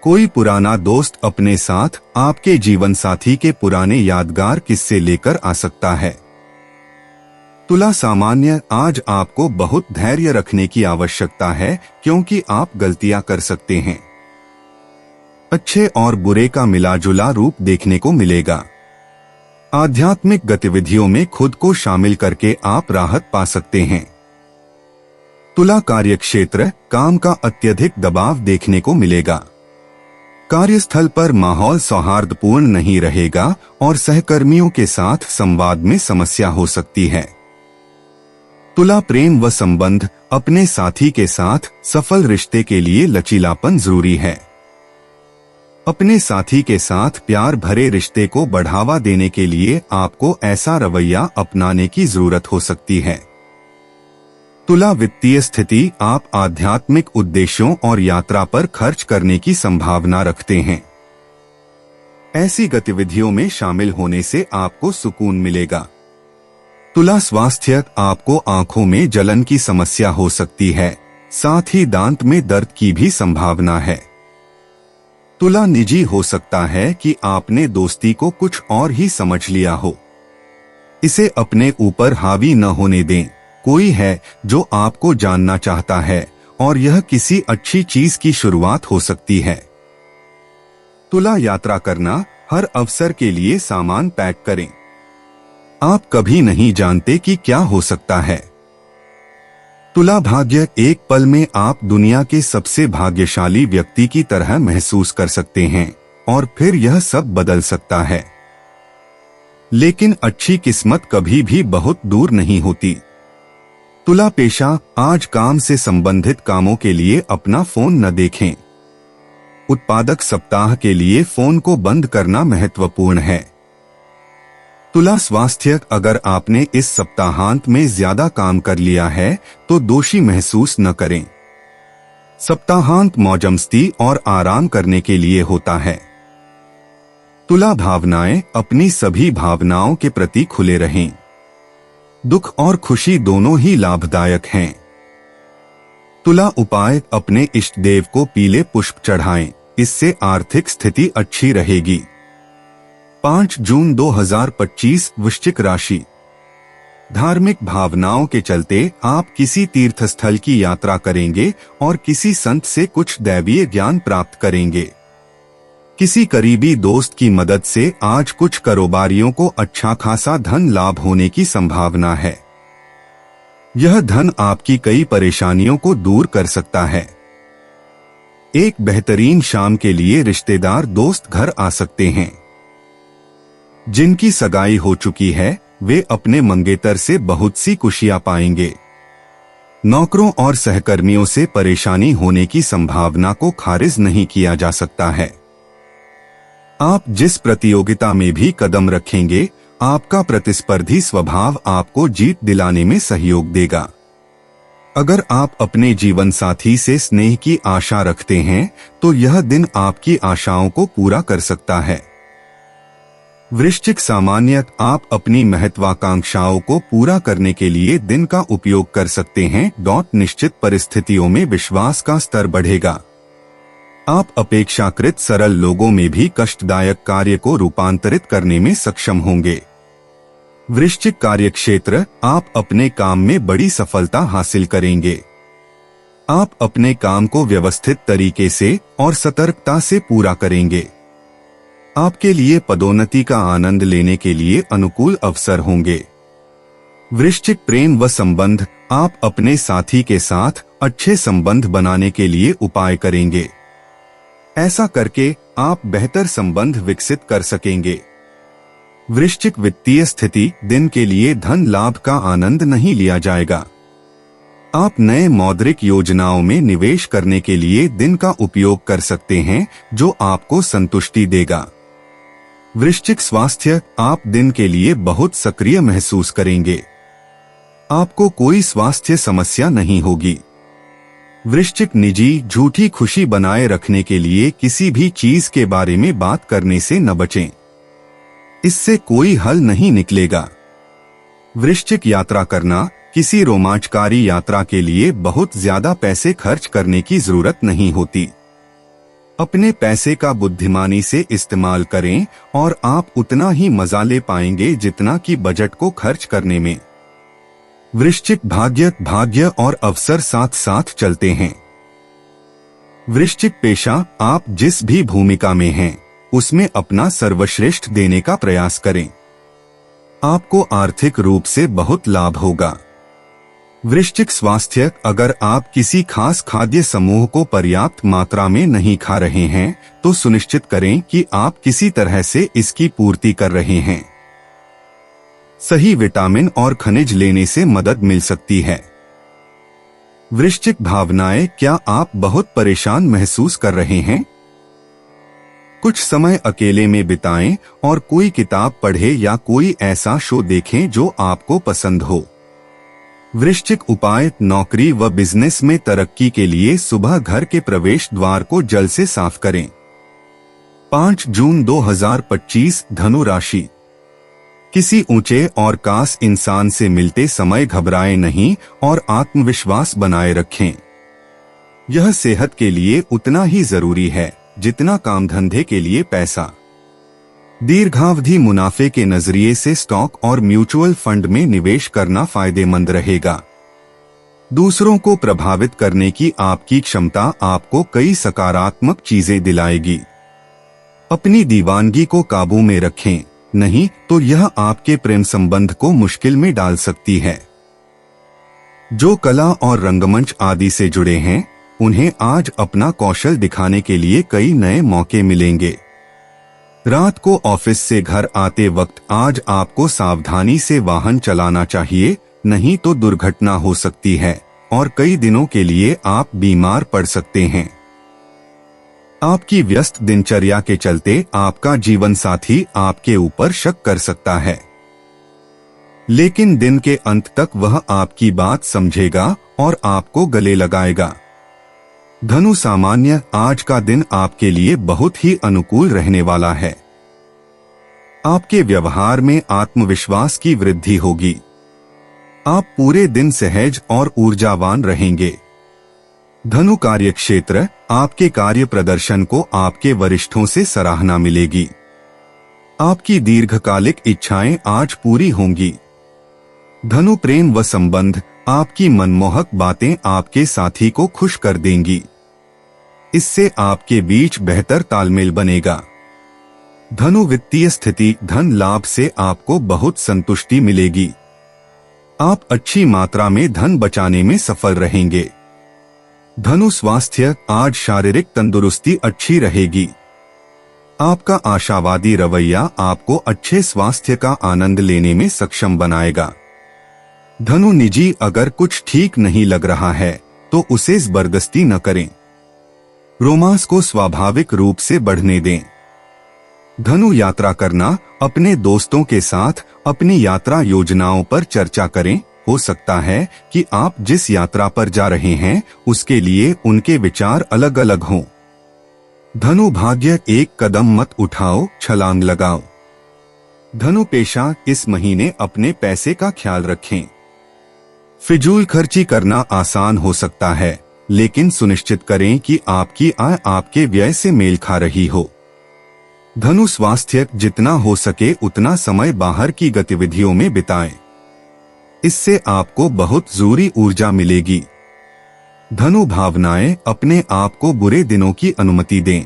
कोई पुराना दोस्त अपने साथ आपके जीवन साथी के पुराने यादगार किस्से लेकर आ सकता है। तुला सामान्य, आज आपको बहुत धैर्य रखने की आवश्यकता है क्योंकि आप गलतियां कर सकते हैं। अच्छे और बुरे का मिलाजुला रूप देखने को मिलेगा। आध्यात्मिक गतिविधियों में खुद को शामिल करके आप राहत पा सकते हैं। तुला कार्यक्षेत्र, काम का अत्यधिक दबाव देखने को मिलेगा। कार्यस्थल पर माहौल सौहार्दपूर्ण नहीं रहेगा और सहकर्मियों के साथ संवाद में समस्या हो सकती है। तुला प्रेम व संबंध, अपने साथी के साथ सफल रिश्ते के लिए लचीलापन जरूरी है। अपने साथी के साथ प्यार भरे रिश्ते को बढ़ावा देने के लिए आपको ऐसा रवैया अपनाने की जरूरत हो सकती है। तुला वित्तीय स्थिति, आप आध्यात्मिक उद्देश्यों और यात्रा पर खर्च करने की संभावना रखते हैं। ऐसी गतिविधियों में शामिल होने से आपको सुकून मिलेगा। तुला स्वास्थ्य, आपको आंखों में जलन की समस्या हो सकती है, साथ ही दांत में दर्द की भी संभावना है। तुला निजी, हो सकता है कि आपने दोस्ती को कुछ और ही समझ लिया हो। इसे अपने ऊपर हावी न होने दें। कोई है जो आपको जानना चाहता है और यह किसी अच्छी चीज की शुरुआत हो सकती है। तुला यात्रा करना, हर अवसर के लिए सामान पैक करें। आप कभी नहीं जानते कि क्या हो सकता है। तुला भाग्य, एक पल में आप दुनिया के सबसे भाग्यशाली व्यक्ति की तरह महसूस कर सकते हैं और फिर यह सब बदल सकता है। लेकिन अच्छी किस्मत कभी भी बहुत दूर नहीं होती। तुला पेशा, आज काम से संबंधित कामों के लिए अपना फोन न देखें। उत्पादक सप्ताह के लिए फोन को बंद करना महत्वपूर्ण है। तुला स्वास्थ्य, अगर आपने इस सप्ताहांत में ज्यादा काम कर लिया है तो दोषी महसूस न करें। सप्ताहांत मौजमस्ती और आराम करने के लिए होता है। तुला भावनाएं, अपनी सभी भावनाओं के प्रति खुले रहें। दुख और खुशी दोनों ही लाभदायक हैं। तुला उपाय, अपने इष्ट देव को पीले पुष्प चढ़ाएं, इससे आर्थिक स्थिति अच्छी रहेगी। 5 जून 2025 वृश्चिक राशि। धार्मिक भावनाओं के चलते आप किसी तीर्थ स्थल की यात्रा करेंगे और किसी संत से कुछ दैवीय ज्ञान प्राप्त करेंगे। किसी करीबी दोस्त की मदद से आज कुछ कारोबारियों को अच्छा खासा धन लाभ होने की संभावना है। यह धन आपकी कई परेशानियों को दूर कर सकता है। एक बेहतरीन शाम के लिए रिश्तेदार दोस्त घर आ सकते हैं। जिनकी सगाई हो चुकी है वे अपने मंगेतर से बहुत सी खुशियां पाएंगे। नौकरों और सहकर्मियों से परेशानी होने की संभावना को खारिज नहीं किया जा सकता है। आप जिस प्रतियोगिता में भी कदम रखेंगे, आपका प्रतिस्पर्धी स्वभाव आपको जीत दिलाने में सहयोग देगा। अगर आप अपने जीवन साथी से स्नेह की आशा रखते हैं तो यह दिन आपकी आशाओं को पूरा कर सकता है। वृश्चिक सामान्य, आप अपनी महत्वाकांक्षाओं को पूरा करने के लिए दिन का उपयोग कर सकते हैं। निश्चित परिस्थितियों में विश्वास का स्तर बढ़ेगा। आप अपेक्षाकृत सरल लोगों में भी कष्टदायक कार्य को रूपांतरित करने में सक्षम होंगे। वृश्चिक कार्यक्षेत्र, आप अपने काम में बड़ी सफलता हासिल करेंगे। आप अपने काम को व्यवस्थित तरीके से और सतर्कता से पूरा करेंगे। आपके लिए पदोन्नति का आनंद लेने के लिए अनुकूल अवसर होंगे। वृश्चिक प्रेम व संबंध, आप अपने साथी के साथ अच्छे संबंध बनाने के लिए उपाय करेंगे। ऐसा करके आप बेहतर संबंध विकसित कर सकेंगे। वृश्चिक वित्तीय स्थिति, दिन के लिए धन लाभ का आनंद नहीं लिया जाएगा। आप नए मौद्रिक योजनाओं में निवेश करने के लिए दिन का उपयोग कर सकते हैं जो आपको संतुष्टि देगा। वृश्चिक स्वास्थ्य, आप दिन के लिए बहुत सक्रिय महसूस करेंगे। आपको कोई स्वास्थ्य समस्या नहीं होगी। वृश्चिक निजी, झूठी खुशी बनाए रखने के लिए किसी भी चीज के बारे में बात करने से न बचें। इससे कोई हल नहीं निकलेगा। वृश्चिक यात्रा करना, किसी रोमांचकारी यात्रा के लिए बहुत ज्यादा पैसे खर्च करने की जरूरत नहीं होती। अपने पैसे का बुद्धिमानी से इस्तेमाल करें और आप उतना ही मजा ले पाएंगे जितना कि बजट को खर्च करने में। वृश्चिक भाग्य और अवसर साथ साथ चलते हैं। वृश्चिक पेशा, आप जिस भी भूमिका में हैं, उसमें अपना सर्वश्रेष्ठ देने का प्रयास करें। आपको आर्थिक रूप से बहुत लाभ होगा। वृश्चिक स्वास्थ्य, अगर आप किसी खास खाद्य समूह को पर्याप्त मात्रा में नहीं खा रहे हैं तो सुनिश्चित करें कि आप किसी तरह से इसकी पूर्ति कर रहे हैं। सही विटामिन और खनिज लेने से मदद मिल सकती है। वृश्चिक भावनाएं, क्या आप बहुत परेशान महसूस कर रहे हैं? कुछ समय अकेले में बिताएं और कोई किताब पढ़ें या कोई ऐसा शो देखें जो आपको पसंद हो। वृश्चिक उपाय, नौकरी व बिजनेस में तरक्की के लिए सुबह घर के प्रवेश द्वार को जल से साफ करें। 5 जून 2025 धनु राशि। किसी ऊंचे और खास इंसान से मिलते समय घबराएं नहीं और आत्मविश्वास बनाए रखें। यह सेहत के लिए उतना ही जरूरी है जितना काम धंधे के लिए पैसा। दीर्घावधि मुनाफे के नजरिए से स्टॉक और म्यूचुअल फंड में निवेश करना फायदेमंद रहेगा। दूसरों को प्रभावित करने की आपकी क्षमता आपको कई सकारात्मक चीजें दिलाएगी। अपनी दीवानगी को काबू में रखें, नहीं तो यह आपके प्रेम संबंध को मुश्किल में डाल सकती है। जो कला और रंगमंच आदि से जुड़े हैं, उन्हें आज अपना कौशल दिखाने के लिए कई नए मौके मिलेंगे। रात को ऑफिस से घर आते वक्त आज आपको सावधानी से वाहन चलाना चाहिए, नहीं तो दुर्घटना हो सकती है और कई दिनों के लिए आप बीमार पड़ सकते हैं। आपकी व्यस्त दिनचर्या के चलते आपका जीवन साथी आपके ऊपर शक कर सकता है, लेकिन दिन के अंत तक वह आपकी बात समझेगा और आपको गले लगाएगा। धनु सामान्य, आज का दिन आपके लिए बहुत ही अनुकूल रहने वाला है। आपके व्यवहार में आत्मविश्वास की वृद्धि होगी। आप पूरे दिन सहज और ऊर्जावान रहेंगे। धनु कार्यक्षेत्र, आपके कार्य प्रदर्शन को आपके वरिष्ठों से सराहना मिलेगी। आपकी दीर्घकालिक इच्छाएं आज पूरी होंगी। धनु प्रेम व संबंध, आपकी मनमोहक बातें आपके साथी को खुश कर देंगी। इससे आपके बीच बेहतर तालमेल बनेगा। धनु वित्तीय स्थिति, धन लाभ से आपको बहुत संतुष्टि मिलेगी। आप अच्छी मात्रा में धन बचाने में सफल रहेंगे। धनु स्वास्थ्य, आज शारीरिक तंदुरुस्ती अच्छी रहेगी। आपका आशावादी रवैया आपको अच्छे स्वास्थ्य का आनंद लेने में सक्षम बनाएगा। धनु निजी, अगर कुछ ठीक नहीं लग रहा है तो उसे जबरदस्ती न करें। रोमांस को स्वाभाविक रूप से बढ़ने दें। धनु यात्रा करना, अपने दोस्तों के साथ अपनी यात्रा योजनाओं पर चर्चा करें। हो सकता है कि आप जिस यात्रा पर जा रहे हैं उसके लिए उनके विचार अलग अलग हों। धनु भाग्य, एक कदम मत उठाओ, छलांग लगाओ। धनु पेशा, इस महीने अपने पैसे का ख्याल रखें। फिजूल खर्ची करना आसान हो सकता है, लेकिन सुनिश्चित करें कि आपकी आय आपके व्यय से मेल खा रही हो। धनु स्वास्थ्य, जितना हो सके उतना समय बाहर की गतिविधियों में बिताएं। इससे आपको बहुत जरूरी ऊर्जा मिलेगी। धनु भावनाएं, अपने आप को बुरे दिनों की अनुमति दें।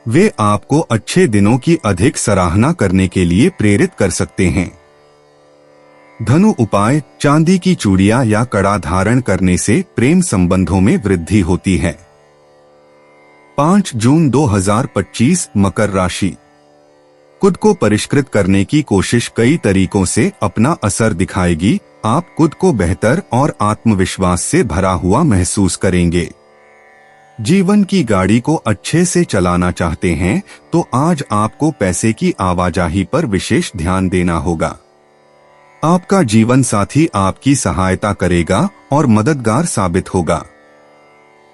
वे आपको अच्छे दिनों की अधिक सराहना करने के लिए प्रेरित कर सकते हैं। धनु उपाय, चांदी की चूड़ियां या कड़ा धारण करने से प्रेम संबंधों में वृद्धि होती है। 5 जून 2025, मकर राशि। खुद को परिष्कृत करने की कोशिश कई तरीकों से अपना असर दिखाएगी। आप खुद को बेहतर और आत्मविश्वास से भरा हुआ महसूस करेंगे। जीवन की गाड़ी को अच्छे से चलाना चाहते हैं तो आज आपको पैसे की आवाजाही पर विशेष ध्यान देना होगा। आपका जीवन साथी आपकी सहायता करेगा और मददगार साबित होगा।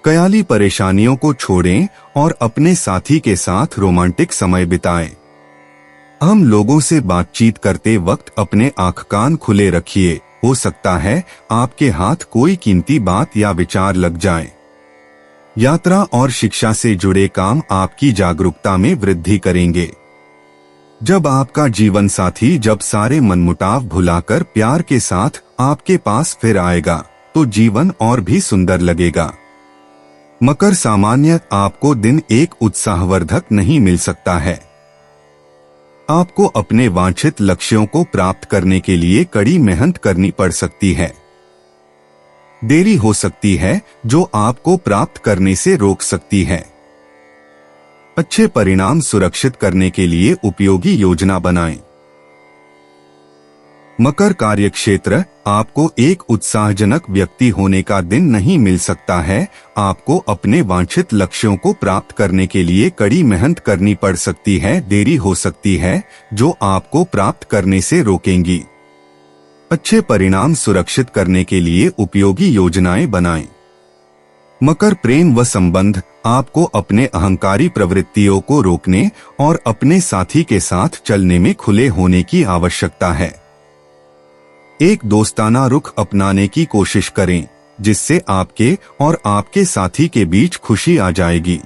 कयाली परेशानियों को छोड़ें और अपने साथी के साथ रोमांटिक समय बिताएं। हम लोगों से बातचीत करते वक्त अपने आंख कान खुले रखिए। हो सकता है आपके हाथ कोई कीमती बात या विचार लग जाए। यात्रा और शिक्षा से जुड़े काम आपकी जागरूकता में वृद्धि करेंगे। जब आपका जीवन साथी जब सारे मनमुटाव भुलाकर प्यार के साथ आपके पास फिर आएगा तो जीवन और भी सुंदर लगेगा। मकर सामान्य, आपको दिन एक उत्साहवर्धक नहीं मिल सकता है। आपको अपने वांछित लक्ष्यों को प्राप्त करने के लिए कड़ी मेहनत करनी पड़ सकती है। देरी हो सकती है जो आपको प्राप्त करने से रोक सकती है। अच्छे परिणाम सुरक्षित करने के लिए उपयोगी योजना बनाएं। मकर कार्यक्षेत्र, आपको एक उत्साहजनक व्यक्ति होने का दिन नहीं मिल सकता है। आपको अपने वांछित लक्ष्यों को प्राप्त करने के लिए कड़ी मेहनत करनी पड़ सकती है। देरी हो सकती है जो आपको प्राप्त करने से रोकेंगी। अच्छे परिणाम सुरक्षित करने के लिए उपयोगी योजनाएं बनाएं। मकर प्रेम व संबंध, आपको अपने अहंकारी प्रवृत्तियों को रोकने और अपने साथी के साथ चलने में खुले होने की आवश्यकता है। एक दोस्ताना रुख अपनाने की कोशिश करें जिससे आपके और आपके साथी के बीच खुशी आ जाएगी।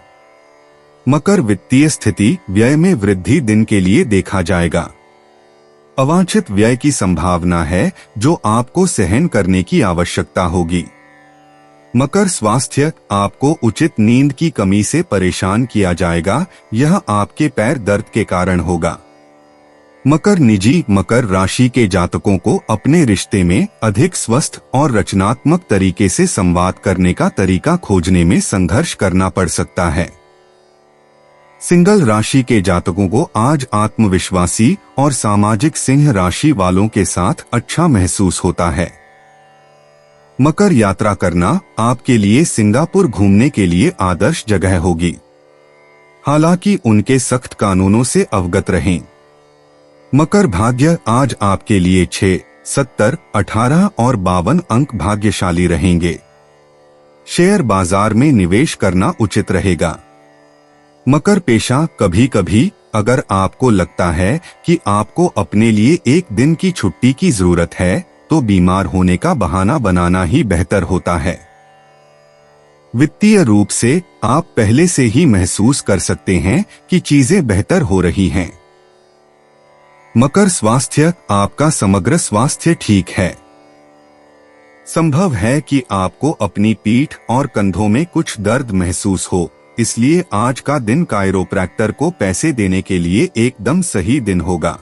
मकर वित्तीय स्थिति, व्यय में वृद्धि दिन के लिए देखा जाएगा। अवांछित व्यय की संभावना है जो आपको सहन करने की आवश्यकता होगी। मकर स्वास्थ्य, आपको उचित नींद की कमी से परेशान किया जाएगा। यह आपके पैर दर्द के कारण होगा। मकर निजी मकर राशि के जातकों को अपने रिश्ते में अधिक स्वस्थ और रचनात्मक तरीके से संवाद करने का तरीका खोजने में संघर्ष करना पड़ सकता है। सिंगल राशि के जातकों को आज आत्मविश्वासी और सामाजिक सिंह राशि वालों के साथ अच्छा महसूस होता है। मकर यात्रा करना आपके लिए सिंगापुर घूमने के लिए आदर्श जगह होगी। हालांकि उनके सख्त कानूनों से अवगत रहें। मकर भाग्य आज आपके लिए 6, 70, 18 और 52 अंक भाग्यशाली रहेंगे। शेयर बाजार में निवेश करना उचित रहेगा। मकर पेशा कभी कभी अगर आपको लगता है कि आपको अपने लिए एक दिन की छुट्टी की जरूरत है तो बीमार होने का बहाना बनाना ही बेहतर होता है। वित्तीय रूप से आप पहले से ही महसूस कर सकते हैं कि चीजें बेहतर हो रही हैं। मकर स्वास्थ्य आपका समग्र स्वास्थ्य ठीक है। संभव है कि आपको अपनी पीठ और कंधों में कुछ दर्द महसूस हो, इसलिए आज का दिन कायरोप्रैक्टर को पैसे देने के लिए एकदम सही दिन होगा।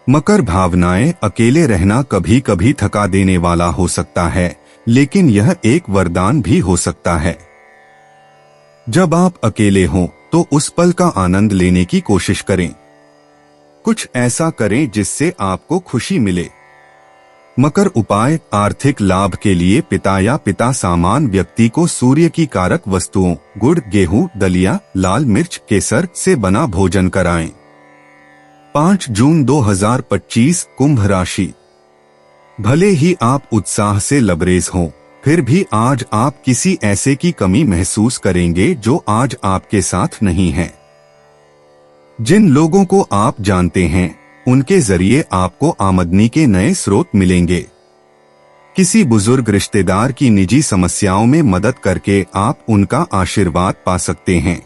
मकर भावनाएं अकेले रहना कभी कभी थका देने वाला हो सकता है, लेकिन यह एक वरदान भी हो सकता है। जब आप अकेले हों तो उस पल का आनंद लेने की कोशिश करें। कुछ ऐसा करें जिससे आपको खुशी मिले। मकर उपाय आर्थिक लाभ के लिए पिता या पिता समान व्यक्ति को सूर्य की कारक वस्तुओं गुड़, गेहूं, दलिया, लाल मिर्च, केसर से बना भोजन कराएं। 5 जून 2025 कुंभ राशि। भले ही आप उत्साह से लबरेज हों, फिर भी आज आप किसी ऐसे की कमी महसूस करेंगे जो आज आपके साथ नहीं है। जिन लोगों को आप जानते हैं उनके जरिए आपको आमदनी के नए स्रोत मिलेंगे। किसी बुजुर्ग रिश्तेदार की निजी समस्याओं में मदद करके आप उनका आशीर्वाद पा सकते हैं।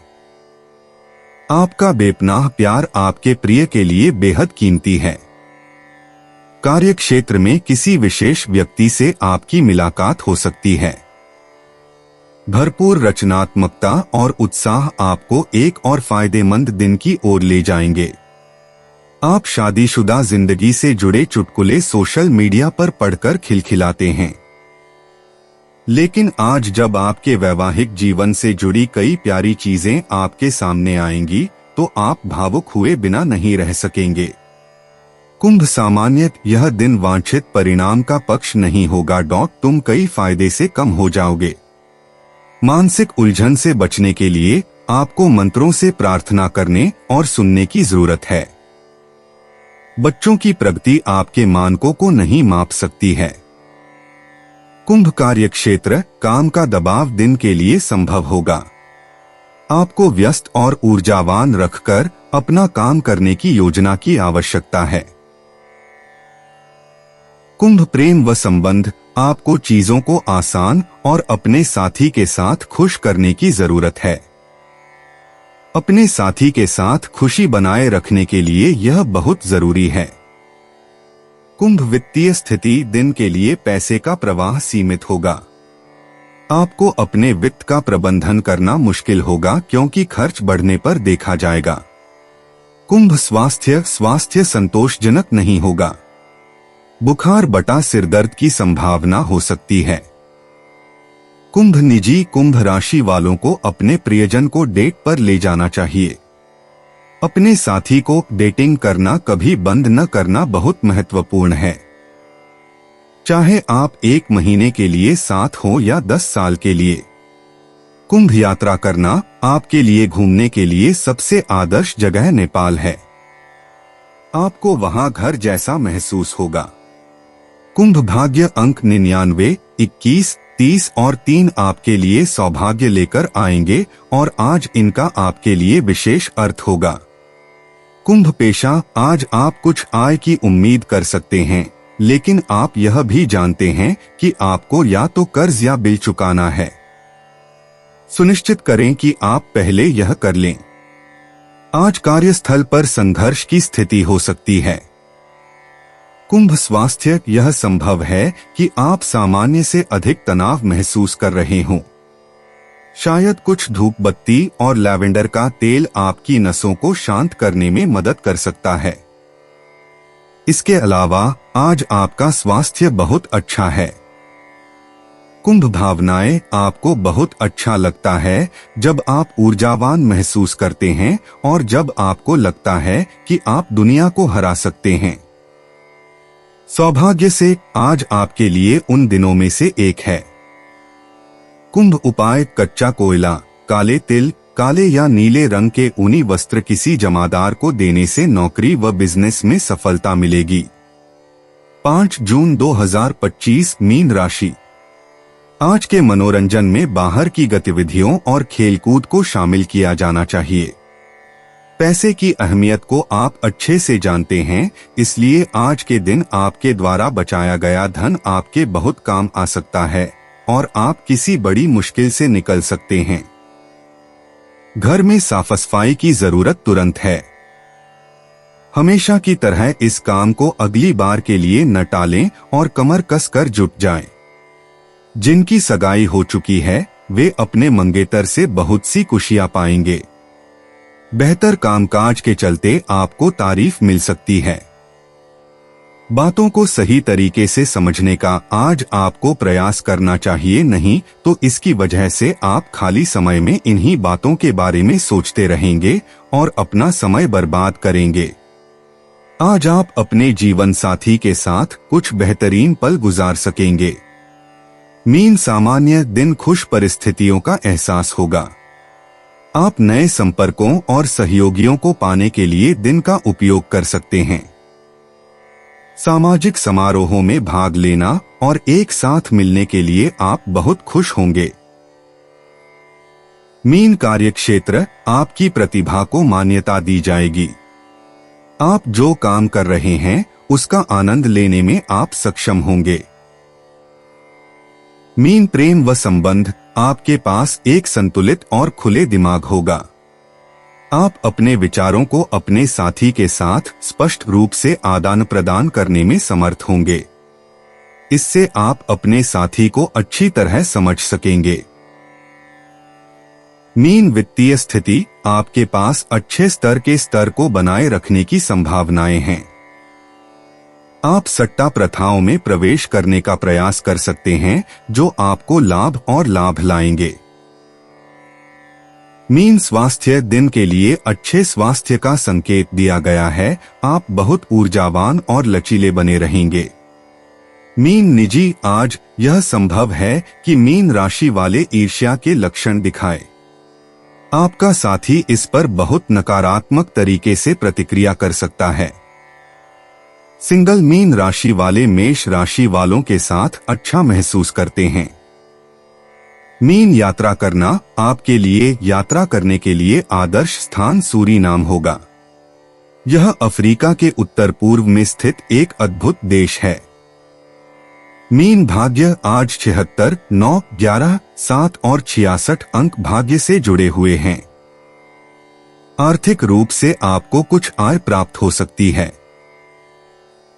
आपका बेपनाह प्यार आपके प्रिय के लिए बेहद कीमती है। कार्य क्षेत्र में किसी विशेष व्यक्ति से आपकी मुलाकात हो सकती है। भरपूर रचनात्मकता और उत्साह आपको एक और फायदेमंद दिन की ओर ले जाएंगे। आप शादीशुदा जिंदगी से जुड़े चुटकुले सोशल मीडिया पर पढ़कर खिलखिलाते हैं, लेकिन आज जब आपके वैवाहिक जीवन से जुड़ी कई प्यारी चीजें आपके सामने आएंगी तो आप भावुक हुए बिना नहीं रह सकेंगे। कुंभ सामान्य यह दिन वांछित परिणाम का पक्ष नहीं होगा। तुम कई फायदे से कम हो जाओगे। मानसिक उलझन से बचने के लिए आपको मंत्रों से प्रार्थना करने और सुनने की जरूरत है। बच्चों की प्रगति आपके मानकों को नहीं माप सकती है। कुंभ कार्य क्षेत्र काम का दबाव दिन के लिए संभव होगा। आपको व्यस्त और ऊर्जावान रखकर अपना काम करने की योजना की आवश्यकता है। कुंभ प्रेम व संबंध आपको चीजों को आसान और अपने साथी के साथ खुश करने की जरूरत है। अपने साथी के साथ खुशी बनाए रखने के लिए यह बहुत जरूरी है। कुंभ वित्तीय स्थिति दिन के लिए पैसे का प्रवाह सीमित होगा। आपको अपने वित्त का प्रबंधन करना मुश्किल होगा क्योंकि खर्च बढ़ने पर देखा जाएगा। कुंभ स्वास्थ्य संतोषजनक नहीं होगा। बुखार बटा सिरदर्द की संभावना हो सकती है। कुंभ निजी कुंभ राशि वालों को अपने प्रियजन को डेट पर ले जाना चाहिए। अपने साथी को डेटिंग करना कभी बंद न करना बहुत महत्वपूर्ण है। चाहे आप 1 महीने के लिए साथ हो या 10 साल के लिए। कुंभ यात्रा करना आपके लिए घूमने के लिए सबसे आदर्श जगह नेपाल है। आपको वहां घर जैसा महसूस होगा। कुंभ भाग्य अंक 99, 21, 30 और 3 आपके लिए सौभाग्य लेकर आएंगे और आज इनका आपके लिए विशेष अर्थ होगा। कुंभ पेशा आज आप कुछ आय की उम्मीद कर सकते हैं, लेकिन आप यह भी जानते हैं कि आपको या तो कर्ज या बिल चुकाना है। सुनिश्चित करें कि आप पहले यह कर लें। आज कार्यस्थल पर संघर्ष की स्थिति हो सकती है। कुंभ स्वास्थ्य यह संभव है कि आप सामान्य से अधिक तनाव महसूस कर रहे हों। शायद कुछ धूप बत्ती और लैवेंडर का तेल आपकी नसों को शांत करने में मदद कर सकता है। इसके अलावा आज आपका स्वास्थ्य बहुत अच्छा है। कुंभ भावनाएं, आपको बहुत अच्छा लगता है जब आप ऊर्जावान महसूस करते हैं और जब आपको लगता है कि आप दुनिया को हरा सकते हैं। सौभाग्य से आज आपके लिए उन दिनों में से एक है। कुंभ उपाय, कच्चा कोयला, काले तिल, काले या नीले रंग के ऊनी वस्त्र किसी जमादार को देने से नौकरी व बिजनेस में सफलता मिलेगी। 5 जून 2025 मीन राशि। आज के मनोरंजन में बाहर की गतिविधियों और खेलकूद को शामिल किया जाना चाहिए। पैसे की अहमियत को आप अच्छे से जानते हैं, इसलिए आज के दिन आपके द्वारा बचाया गया धन आपके बहुत काम आ सकता है और आप किसी बड़ी मुश्किल से निकल सकते हैं। घर में साफ सफाई की जरूरत तुरंत है। हमेशा की तरह इस काम को अगली बार के लिए न टालें और कमर कसकर जुट जाएं। जिनकी सगाई हो चुकी है वे अपने मंगेतर से बहुत सी खुशियां पाएंगे। बेहतर कामकाज के चलते आपको तारीफ मिल सकती है। बातों को सही तरीके से समझने का आज आपको प्रयास करना चाहिए, नहीं तो इसकी वजह से आप खाली समय में इन्हीं बातों के बारे में सोचते रहेंगे और अपना समय बर्बाद करेंगे। आज आप अपने जीवन साथी के साथ कुछ बेहतरीन पल गुजार सकेंगे। मीन सामान्य दिन, खुश परिस्थितियों का एहसास होगा। आप नए संपर्कों और सहयोगियों को पाने के लिए दिन का उपयोग कर सकते हैं। सामाजिक समारोहों में भाग लेना और एक साथ मिलने के लिए आप बहुत खुश होंगे। मीन कार्यक्षेत्र, आपकी प्रतिभा को मान्यता दी जाएगी। आप जो काम कर रहे हैं उसका आनंद लेने में आप सक्षम होंगे। मीन प्रेम व संबंध, आपके पास एक संतुलित और खुले दिमाग होगा। आप अपने विचारों को अपने साथी के साथ स्पष्ट रूप से आदान प्रदान करने में समर्थ होंगे। इससे आप अपने साथी को अच्छी तरह समझ सकेंगे। मीन वित्तीय स्थिति, आपके पास अच्छे स्तर के स्तर को बनाए रखने की संभावनाएं हैं। आप सट्टा प्रथाओं में प्रवेश करने का प्रयास कर सकते हैं जो आपको लाभ और लाभ लाएंगे। मीन स्वास्थ्य, दिन के लिए अच्छे स्वास्थ्य का संकेत दिया गया है। आप बहुत ऊर्जावान और लचीले बने रहेंगे। मीन निजी, आज यह संभव है कि मीन राशि वाले ईर्ष्या के लक्षण दिखाए। आपका साथी इस पर बहुत नकारात्मक तरीके से प्रतिक्रिया कर सकता है। सिंगल, मीन राशि वाले मेष राशि वालों के साथ अच्छा महसूस करते हैं। मीन यात्रा करना, आपके लिए यात्रा करने के लिए आदर्श स्थान सूरीनाम होगा। यह अफ्रीका के उत्तर पूर्व में स्थित एक अद्भुत देश है। मीन भाग्य, आज 76, 9, 11, 7 और 66 अंक भाग्य से जुड़े हुए हैं। आर्थिक रूप से आपको कुछ आय प्राप्त हो सकती है।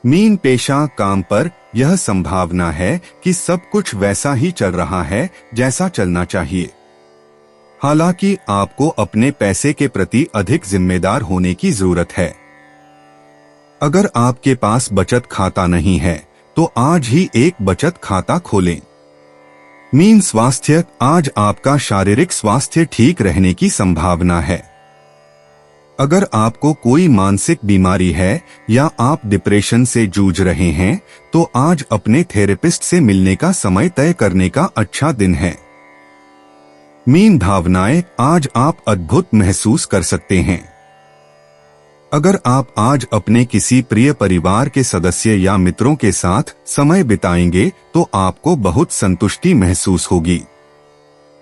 मीन पेशा, काम पर यह संभावना है कि सब कुछ वैसा ही चल रहा है जैसा चलना चाहिए। हालांकि आपको अपने पैसे के प्रति अधिक जिम्मेदार होने की जरूरत है। अगर आपके पास बचत खाता नहीं है तो आज ही एक बचत खाता खोलें। मीन स्वास्थ्य, आज आपका शारीरिक स्वास्थ्य ठीक रहने की संभावना है। अगर आपको कोई मानसिक बीमारी है या आप डिप्रेशन से जूझ रहे हैं तो आज अपने थेरेपिस्ट से मिलने का समय तय करने का अच्छा दिन है। मीन भावनाएं, आज आप अद्भुत महसूस कर सकते हैं। अगर आप आज अपने किसी प्रिय परिवार के सदस्य या मित्रों के साथ समय बिताएंगे तो आपको बहुत संतुष्टि महसूस होगी।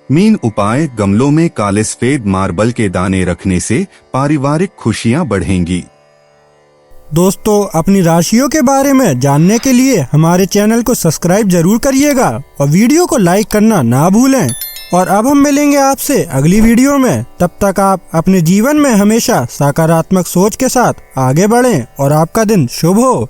मीन उपाय, गमलों में काले सफेद मार्बल के दाने रखने से पारिवारिक खुशियां बढ़ेंगी। दोस्तों, अपनी राशियों के बारे में जानने के लिए हमारे चैनल को सब्सक्राइब जरूर करिएगा और वीडियो को लाइक करना ना भूलें। और अब हम मिलेंगे आपसे अगली वीडियो में। तब तक आप अपने जीवन में हमेशा सकारात्मक सोच के साथ आगे बढ़ें और आपका दिन शुभ हो।